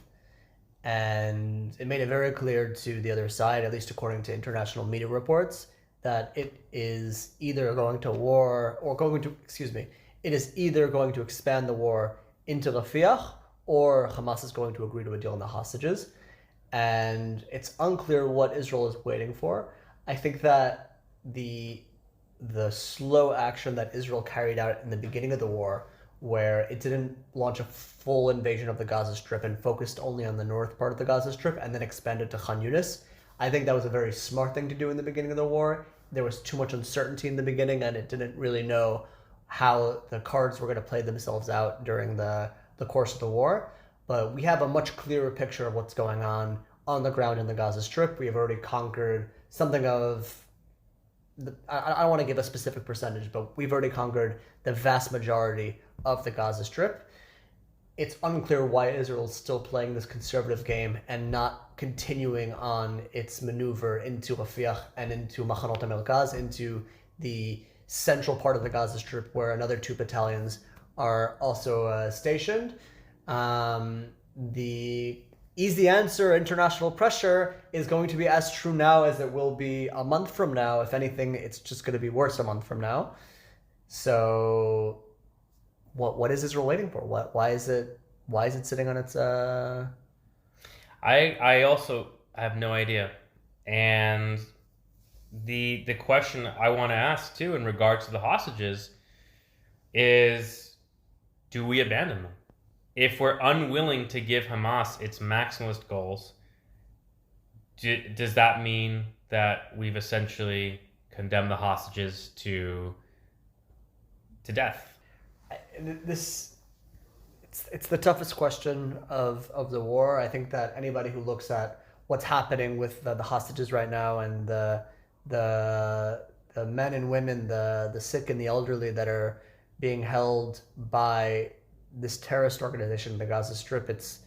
Speaker 2: And it made it very clear to the other side, at least according to international media reports, that it is either going to it is either going to expand the war into Rafah, or Hamas is going to agree to a deal on the hostages. And it's unclear what Israel is waiting for. I think that the slow action that Israel carried out in the beginning of the war, where it didn't launch a full invasion of the Gaza Strip and focused only on the north part of the Gaza Strip and then expanded to Khan Yunis, I think that was a very smart thing to do in the beginning of the war. There was too much uncertainty in the beginning, and it didn't really know how the cards were going to play themselves out during the course of the war. But we have a much clearer picture of what's going on the ground in the Gaza Strip. We have already conquered something of, I don't want to give a specific percentage, but we've already conquered the vast majority of the Gaza Strip. It's unclear why Israel is still playing this conservative game and not continuing on its maneuver into Rafah and into Machanot HaMerkaz, into the central part of the Gaza Strip, where another 2 battalions are also stationed. The easy answer, international pressure, is going to be as true now as it will be a month from now. If anything, it's just going to be worse a month from now. So what is Israel waiting for? Why is it sitting on its
Speaker 1: I also have no idea. And the question I want to ask too in regards to the hostages is, do we abandon them? If we're unwilling to give Hamas its maximalist goals, does that mean that we've essentially condemned the hostages to death?
Speaker 2: It's the toughest question of the war. I think that anybody who looks at what's happening with the hostages right now and the the men and women, the sick and the elderly that are being held by this terrorist organization, the Gaza Strip. It's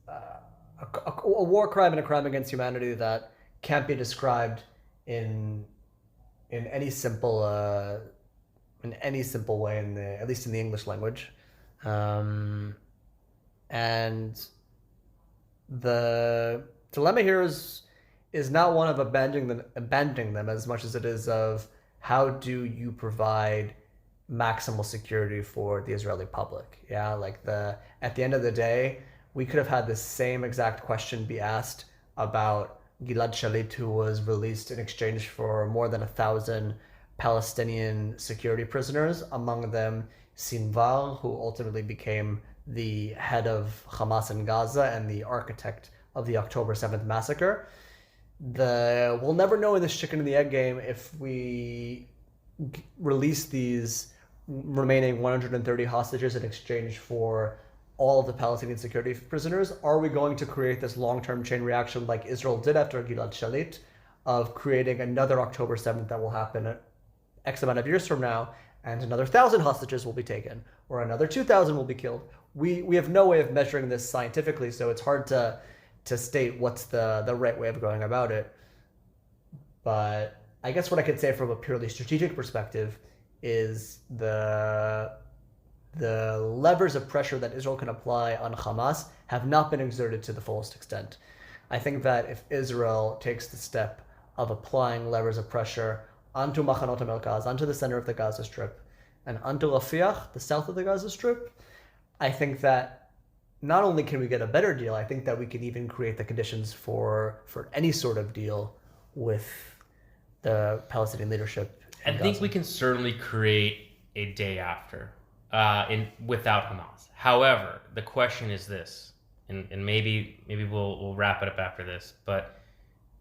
Speaker 2: a war crime and a crime against humanity that can't be described in any simple way, at least in the English language. And the dilemma here is not one of abandoning them as much as it is of how do you provide maximal security for the Israeli public. Yeah, like at the end of the day, we could have had the same exact question be asked about Gilad Shalit, who was released in exchange for more than 1,000 Palestinian security prisoners, among them Sinvar, who ultimately became the head of Hamas in Gaza and the architect of the October 7th massacre. We'll never know in this chicken and the egg game if we release these remaining 130 hostages in exchange for all of the Palestinian security prisoners. Are we going to create this long-term chain reaction like Israel did after Gilad Shalit, of creating another October 7th that will happen X amount of years from now, and another 1,000 hostages will be taken, or another 2,000 will be killed? We have no way of measuring this scientifically, so it's hard to state what's the right way of going about it. But I guess what I could say from a purely strategic perspective is the levers of pressure that Israel can apply on Hamas have not been exerted to the fullest extent. I think that if Israel takes the step of applying levers of pressure onto Machanot HaMerkaz, onto the center of the Gaza Strip, and onto Rafiah, the south of the Gaza Strip, I think that not only can we get a better deal, I think that we can even create the conditions for any sort of deal with the Palestinian leadership.
Speaker 1: I think we can certainly create a day after without Hamas. However, the question is this, and maybe we'll wrap it up after this, but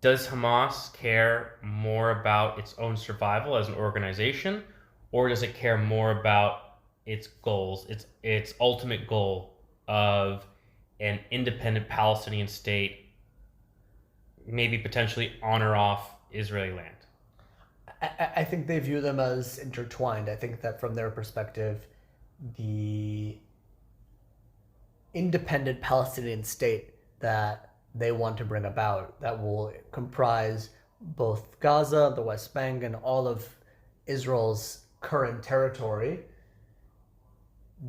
Speaker 1: does Hamas care more about its own survival as an organization, or does it care more about its goals, its ultimate goal of an independent Palestinian state, maybe potentially on or off Israeli land?
Speaker 2: I think they view them as intertwined. I think that from their perspective, the independent Palestinian state that they want to bring about, that will comprise both Gaza, the West Bank, and all of Israel's current territory,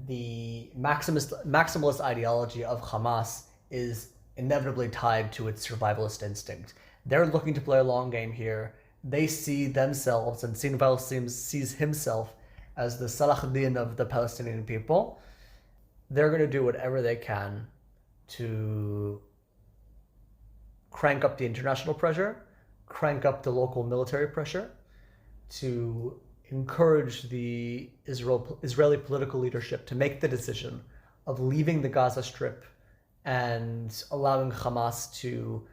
Speaker 2: the maximalist ideology of Hamas is inevitably tied to its survivalist instinct. They're looking to play a long game here. They see themselves, and Sinvar sees himself as the Salahuddin of the Palestinian people. They're going to do whatever they can to crank up the international pressure, crank up the local military pressure, to encourage the Israeli political leadership to make the decision of leaving the Gaza Strip and allowing Hamas to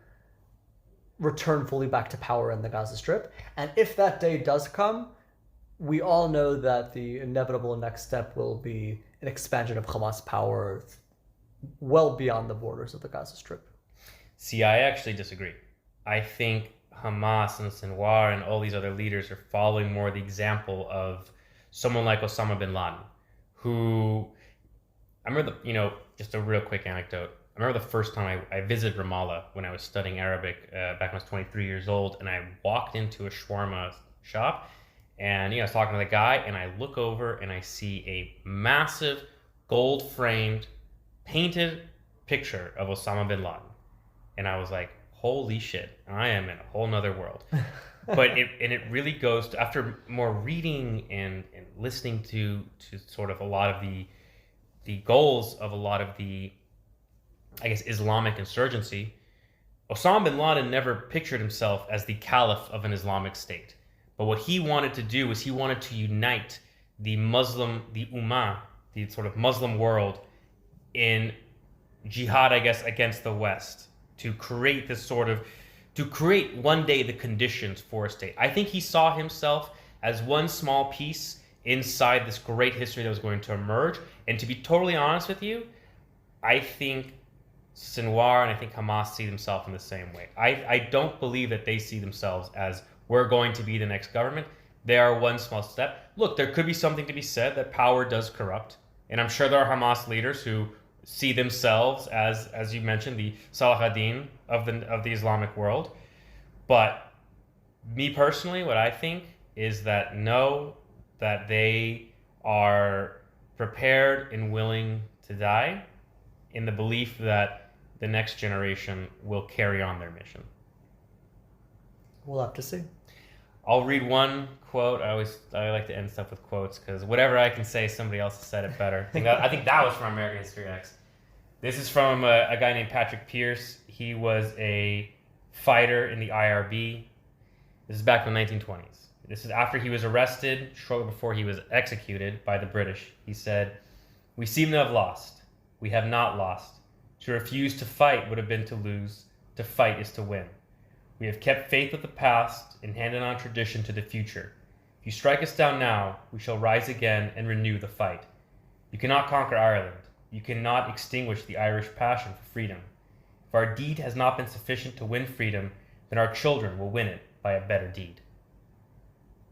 Speaker 2: return fully back to power in the Gaza Strip. And if that day does come, we all know that the inevitable next step will be an expansion of Hamas power well beyond the borders of the Gaza Strip.
Speaker 1: See, I actually disagree. I think Hamas and Sinwar and all these other leaders are following more the example of someone like Osama bin Laden, who, I remember, just a real quick anecdote. I remember the first time I visited Ramallah when I was studying Arabic back when I was 23 years old, and I walked into a shawarma shop, and I was talking to the guy, and I look over and I see a massive gold-framed, painted picture of Osama bin Laden, and I was like, holy shit, I am in a whole nother world. But it really goes to, after more reading and listening to sort of a lot of the goals of a lot of the, I guess, Islamic insurgency, Osama bin Laden never pictured himself as the caliph of an Islamic state. But what he wanted to do was he wanted to unite the Ummah, the sort of Muslim world, in jihad, I guess, against the West, to create one day the conditions for a state. I think he saw himself as one small piece inside this great history that was going to emerge. And to be totally honest with you, I think Sinwar and I think Hamas see themselves in the same way. I don't believe that they see themselves as, we're going to be the next government. They are one small step. Look, there could be something to be said that power does corrupt. And I'm sure there are Hamas leaders who see themselves as you mentioned, the Salah ad-Din of the Islamic world. But me personally, what I think is that that they are prepared and willing to die in the belief that the next generation will carry on their mission.
Speaker 2: We'll have to see.
Speaker 1: I'll read one quote. I like to end stuff with quotes because whatever I can say, somebody else has said it better. I think that was from American History X. This is from a guy named Patrick Pierce. He was a fighter in the IRB. This is back in the 1920s. This is after he was arrested, shortly before he was executed by the British. He said, "We seem to have lost. We have not lost. To refuse to fight would have been to lose. To fight is to win. We have kept faith with the past and handed on tradition to the future. If you strike us down now, we shall rise again and renew the fight. You cannot conquer Ireland. You cannot extinguish the Irish passion for freedom. If our deed has not been sufficient to win freedom, then our children will win it by a better deed."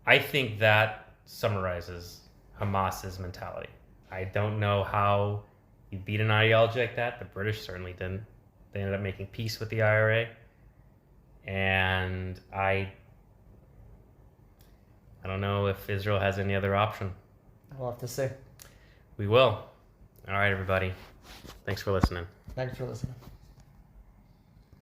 Speaker 1: I think that summarizes Hamas's mentality. I don't know how you beat an ideology like that. The British certainly didn't. They ended up making peace with the IRA. And I don't know if Israel has any other option.
Speaker 2: We'll have to see.
Speaker 1: We will. All right, everybody. Thanks for listening.
Speaker 2: Thanks for listening.